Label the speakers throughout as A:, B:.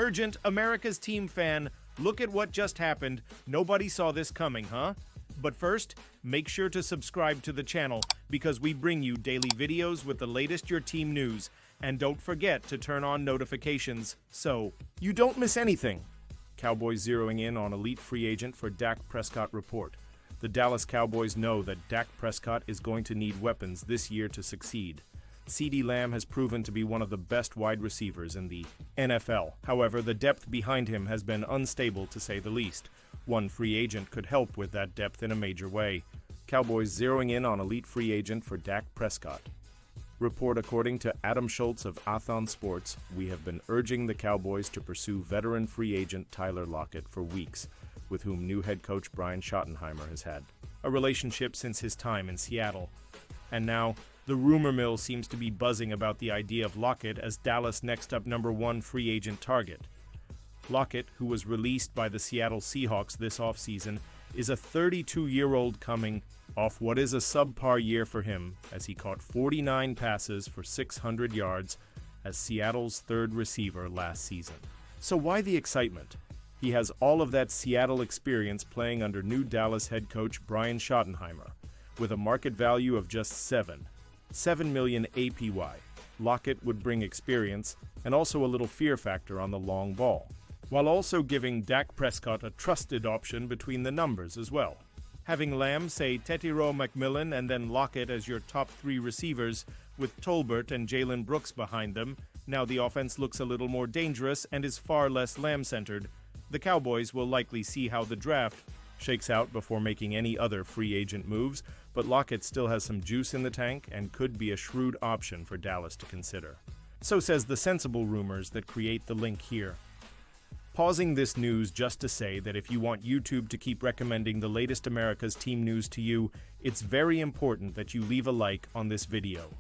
A: Urgent, America's team fan, look at what just happened. Nobody saw this coming, huh? But first, make sure to subscribe to the channel because we bring you daily videos with the latest your team news. And don't forget to turn on notifications so you don't miss anything. Cowboys zeroing in on elite free agent for Dak Prescott report. The Dallas Cowboys know that Dak Prescott is going to need weapons this year to succeed. CeeDee Lamb has proven to be one of the best wide receivers in the NFL. However, the depth behind him has been unstable to say the least. One free agent could help with that depth in a major way. Cowboys zeroing in on elite free agent for Dak Prescott. Report according to Adam Schultz of Athon Sports, we have been urging the Cowboys to pursue veteran free agent Tyler Lockett for weeks, with whom new head coach Brian Schottenheimer has had a relationship since his time in Seattle. And now, the rumor mill seems to be buzzing about the idea of Lockett as Dallas' next up #1 free agent target. Lockett, who was released by the Seattle Seahawks this offseason, is a 32-year-old coming off what is a subpar year for him, as he caught 49 passes for 600 yards as Seattle's third receiver last season. So why the excitement? He has all of that Seattle experience playing under new Dallas head coach Brian Schottenheimer, with a market value of just $7 million APY. Lockett would bring experience and also a little fear factor on the long ball, while also giving Dak Prescott a trusted option between the numbers as well. Having Lamb, say Tetiro McMillan, and then Lockett as your top 3 receivers, with Tolbert and Jalen Brooks behind them, now the offense looks a little more dangerous and is far less Lamb-centered. The Cowboys will likely see how the draft shakes out before making any other free agent moves, but Lockett still has some juice in the tank and could be a shrewd option for Dallas to consider. So says the sensible rumors that create the link here. Pausing this news just to say that if you want YouTube to keep recommending the latest America's team news to you, it's very important that you leave a like on this video.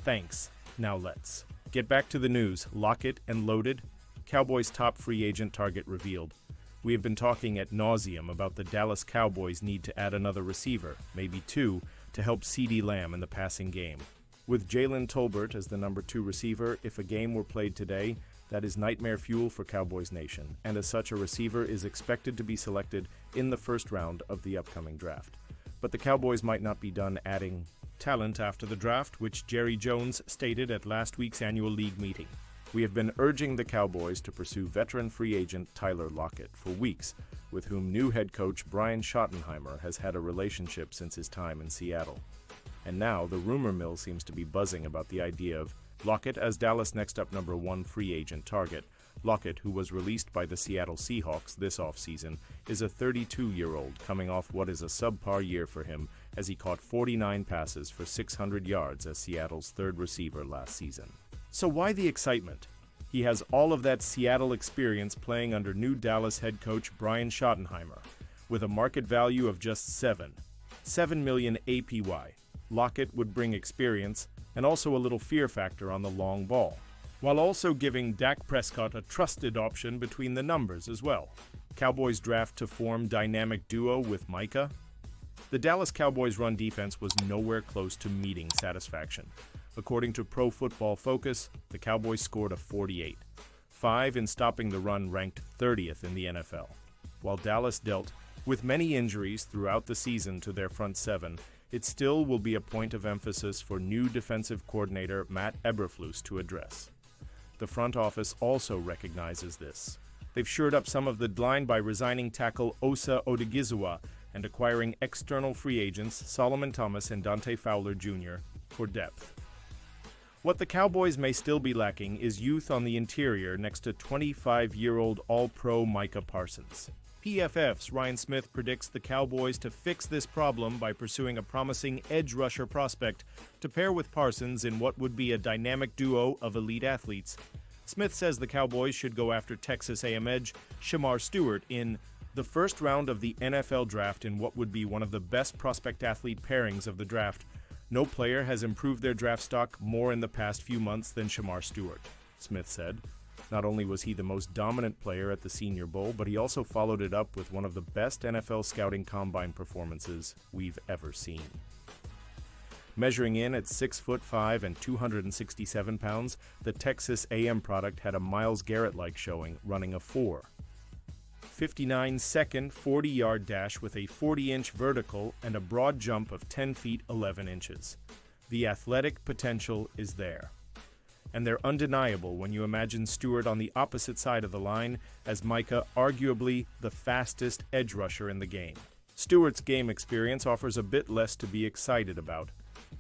A: Thanks. Now let's get back to the news. Lockett and loaded. Cowboys top free agent target revealed. We have been talking ad nauseum about the Dallas Cowboys need to add another receiver, maybe 2, to help CeeDee Lamb in the passing game. With Jalen Tolbert as the #2 receiver, if a game were played today, that is nightmare fuel for Cowboys Nation, and as such a receiver is expected to be selected in the first round of the upcoming draft. But the Cowboys might not be done adding talent after the draft, which Jerry Jones stated at last week's annual league meeting. We have been urging the Cowboys to pursue veteran free agent Tyler Lockett for weeks, with whom new head coach Brian Schottenheimer has had a relationship since his time in Seattle. And now the rumor mill seems to be buzzing about the idea of Lockett as Dallas' next up #1 free agent target. Lockett, who was released by the Seattle Seahawks this offseason, is a 32-year-old coming off what is a subpar year for him as he caught 49 passes for 600 yards as Seattle's third receiver last season. So why the excitement? He has all of that Seattle experience playing under new Dallas head coach Brian Schottenheimer, with a market value of just $7 million APY. Lockett would bring experience and also a little fear factor on the long ball, while also giving Dak Prescott a trusted option between the numbers as well. Cowboys draft to form dynamic duo with Micah. The Dallas Cowboys' run defense was nowhere close to meeting satisfaction. According to Pro Football Focus, the Cowboys scored a 48. 5 in stopping the run, ranked 30th in the NFL. While Dallas dealt with many injuries throughout the season to their front 7, it still will be a point of emphasis for new defensive coordinator Matt Eberflus to address. The front office also recognizes this. They've shored up some of the line by resigning tackle Osa Odigizua and acquiring external free agents Solomon Thomas and Dante Fowler Jr. for depth. What the Cowboys may still be lacking is youth on the interior next to 25-year-old All-Pro Micah Parsons. PFF's Ryan Smith predicts the Cowboys to fix this problem by pursuing a promising edge rusher prospect to pair with Parsons in what would be a dynamic duo of elite athletes. Smith says the Cowboys should go after Texas A&M edge Shamar Stewart in the first round of the NFL draft in what would be one of the best prospect-athlete pairings of the draft. No player has improved their draft stock more in the past few months than Shamar Stewart, Smith said. Not only was he the most dominant player at the Senior Bowl, but he also followed it up with one of the best NFL scouting combine performances we've ever seen. Measuring in at 6'5" and 267 pounds, the Texas A&M product had a Myles Garrett-like showing, running a 4.59-second 40-yard dash with a 40-inch vertical and a broad jump of 10 feet 11 inches. The athletic potential is there. And they're undeniable when you imagine Stewart on the opposite side of the line as Micah arguably the fastest edge rusher in the game. Stewart's game experience offers a bit less to be excited about.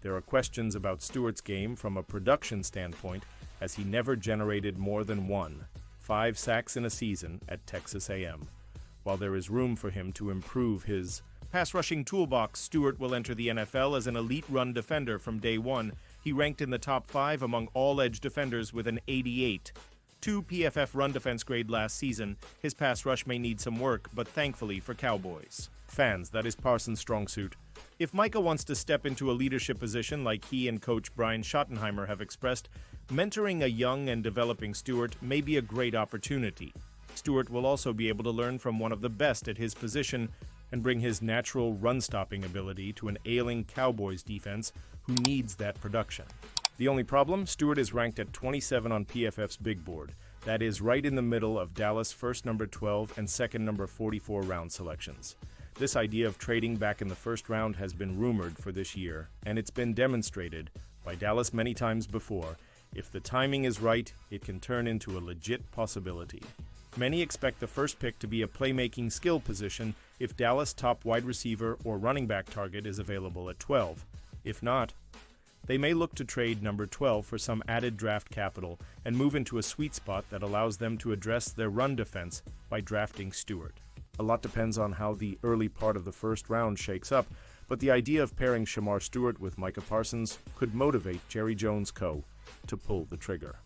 A: There are questions about Stewart's game from a production standpoint, as he never generated more than 5 sacks in a season at Texas A&M. While there is room for him to improve his pass rushing toolbox, Stewart will enter the NFL as an elite run defender from day one. He ranked in the top 5 among all edge defenders with an 88. 2 PFF run defense grade last season. His pass rush may need some work, but thankfully for Cowboys fans, that is Parsons' strong suit. If Micah wants to step into a leadership position like he and coach Brian Schottenheimer have expressed, mentoring a young and developing Stewart may be a great opportunity. Stewart will also be able to learn from one of the best at his position and bring his natural run-stopping ability to an ailing Cowboys defense who needs that production. The only problem, Stewart is ranked at 27 on PFF's big board. That is right in the middle of Dallas' first number 12 and second number 44 round selections. This idea of trading back in the first round has been rumored for this year, and it's been demonstrated by Dallas many times before. If the timing is right, it can turn into a legit possibility. Many expect the first pick to be a playmaking skill position if Dallas' top wide receiver or running back target is available at 12. If not, they may look to trade number 12 for some added draft capital and move into a sweet spot that allows them to address their run defense by drafting Stewart. A lot depends on how the early part of the first round shakes up, but the idea of pairing Shamar Stewart with Micah Parsons could motivate Jerry Jones Co. to pull the trigger.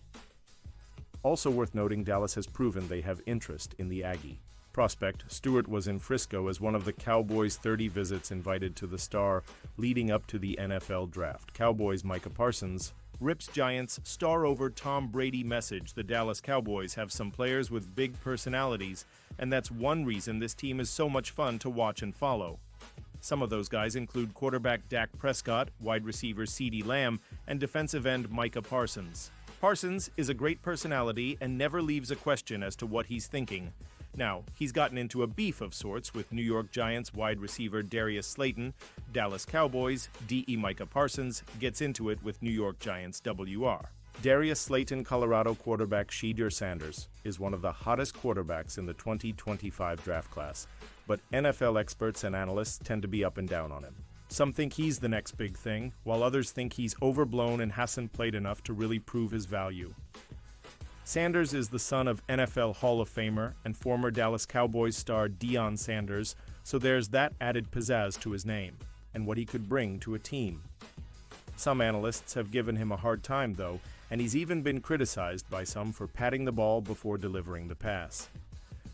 A: Also worth noting, Dallas has proven they have interest in the Aggie prospect. Stewart was in Frisco as one of the Cowboys' 30 visits invited to the Star leading up to the NFL draft. Cowboys' Micah Parsons rips Giants' star over Tom Brady message. The Dallas Cowboys have some players with big personalities, and that's one reason this team is so much fun to watch and follow. Some of those guys include quarterback Dak Prescott, wide receiver CeeDee Lamb, and defensive end Micah Parsons. Parsons is a great personality and never leaves a question as to what he's thinking. Now, he's gotten into a beef of sorts with New York Giants wide receiver Darius Slayton. Dallas Cowboys DE Micah Parsons gets into it with New York Giants WR. Darius Slayton Colorado quarterback Shedeur Sanders is one of the hottest quarterbacks in the 2025 draft class, but NFL experts and analysts tend to be up and down on him. Some think he's the next big thing, while others think he's overblown and hasn't played enough to really prove his value. Sanders is the son of NFL Hall of Famer and former Dallas Cowboys star Deion Sanders, so there's that added pizzazz to his name and what he could bring to a team. Some analysts have given him a hard time, though, and he's even been criticized by some for patting the ball before delivering the pass.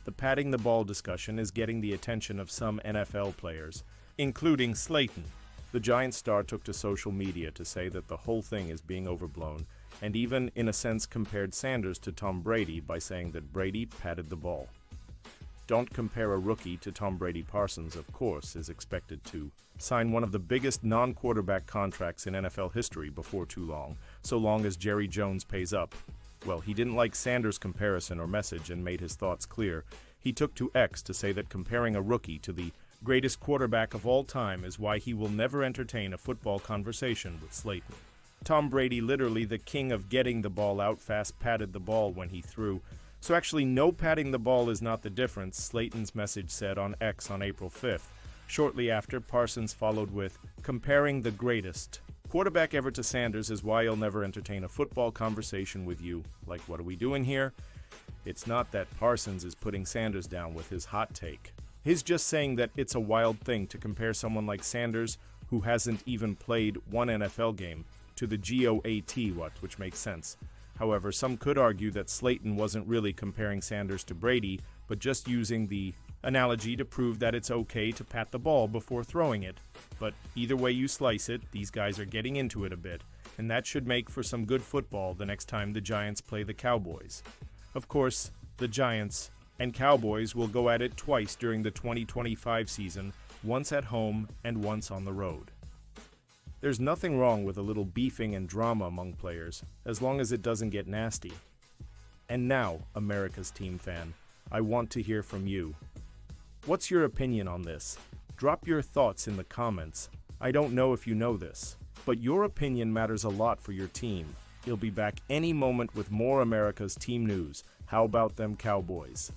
A: The patting the ball discussion is getting the attention of some NFL players, including Slayton. The Giants star took to social media to say that the whole thing is being overblown, and even, in a sense, compared Sanders to Tom Brady by saying that Brady patted the ball. Don't compare a rookie to Tom Brady. Parsons, of course, is expected to sign one of the biggest non-quarterback contracts in NFL history before too long as Jerry Jones pays up. Well, he didn't like Sanders' comparison or message and made his thoughts clear. He took to X to say that comparing a rookie to the greatest quarterback of all time is why he will never entertain a football conversation with Slayton. Tom Brady, literally the king of getting the ball out fast, patted the ball when he threw. So actually, no patting the ball is not the difference, Slayton's message said on X on April 5th. Shortly after, Parsons followed with, comparing the greatest quarterback ever to Sanders is why I'll never entertain a football conversation with you. Like, what are we doing here? It's not that Parsons is putting Sanders down with his hot take. He's just saying that it's a wild thing to compare someone like Sanders, who hasn't even played one NFL game, to the GOAT, which makes sense. However, some could argue that Slayton wasn't really comparing Sanders to Brady, but just using the analogy to prove that it's okay to pat the ball before throwing it. But either way you slice it, these guys are getting into it a bit, and that should make for some good football the next time the Giants play the Cowboys. Of course, the Giants and Cowboys will go at it twice during the 2025 season, once at home and once on the road. There's nothing wrong with a little beefing and drama among players, as long as it doesn't get nasty. And now, America's team fan, I want to hear from you. What's your opinion on this? Drop your thoughts in the comments. I don't know if you know this, but your opinion matters a lot for your team. He'll be back any moment with more America's team news. How about them Cowboys?